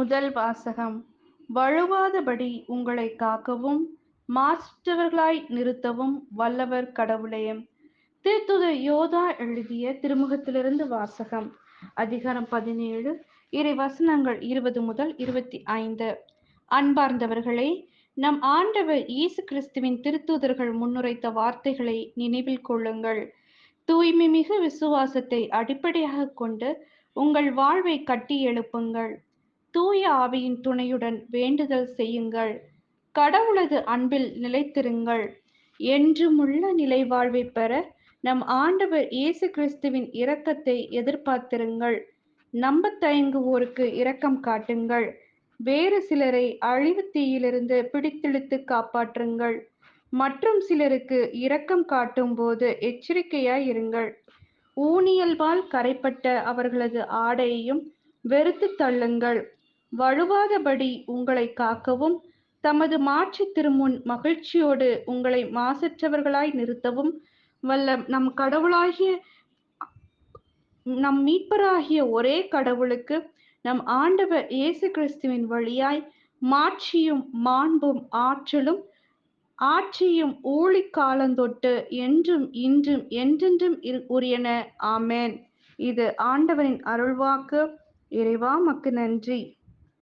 முதல் வாசகம். வழுவாதபடி உங்களை காக்கவும் மாசற்றவர்களாய் நிறுத்தவும் வல்லவர் கடவுளே. திருத்துதர் யோதா எழுதிய திருமுகத்திலிருந்து வாசகம். அதிகாரம் 17, இறை வசனங்கள் 20 முதல் 25. அன்பார்ந்தவர்களே, நம் ஆண்டவர் இயேசு கிறிஸ்துவின் திருத்தூதர்கள் முன்னுரைத்த வார்த்தைகளை நினைவில் கொள்ளுங்கள். தூய்மை மிகு விசுவாசத்தை அடிப்படையாக கொண்டு உங்கள் வாழ்வை கட்டி எழுப்புங்கள். தூய ஆவியின் துணையுடன் வேண்டுதல் செய்யுங்கள். கடவுளது அன்பில் நிலைத்திருங்கள். என்றுமுள்ள நிலை வாழ்வை பெற நம் ஆண்டவர் இயேசு கிறிஸ்துவின் இரக்கத்தை எதிர்பார்த்திருங்கள். நம்ப தயங்குவோருக்கு இரக்கம் காட்டுங்கள். வேறு சிலரை அழிவு தீயிலிருந்து பிடித்திழுத்து காப்பாற்றுங்கள். மற்றும் சிலருக்கு இரக்கம் காட்டும் போது எச்சரிக்கையாய் இருங்கள். ஊனியல்பால் கரைப்பட்ட அவர்களது ஆடையையும் வெறுத்து தள்ளுங்கள். வழுவாதபடி உங்களை காக்கவும் தமது மாட்சி திருமுன் மகிழ்ச்சியோடு உங்களை மாசற்றவர்களாய் நிறுத்தவும் வல்ல நம் மீட்பராகிய ஒரே கடவுளுக்கு நம் ஆண்டவர் இயேசு கிறிஸ்துவின் வழியாய் மாட்சியும் மாண்பும் ஆட்சியும் ஊழி காலந்தொட்டு என்றும் இன்றும் என்றென்றும் உரியன. ஆமென். இது ஆண்டவரின் அருள்வாக்கு. இறைவா, மக்கு நன்றி.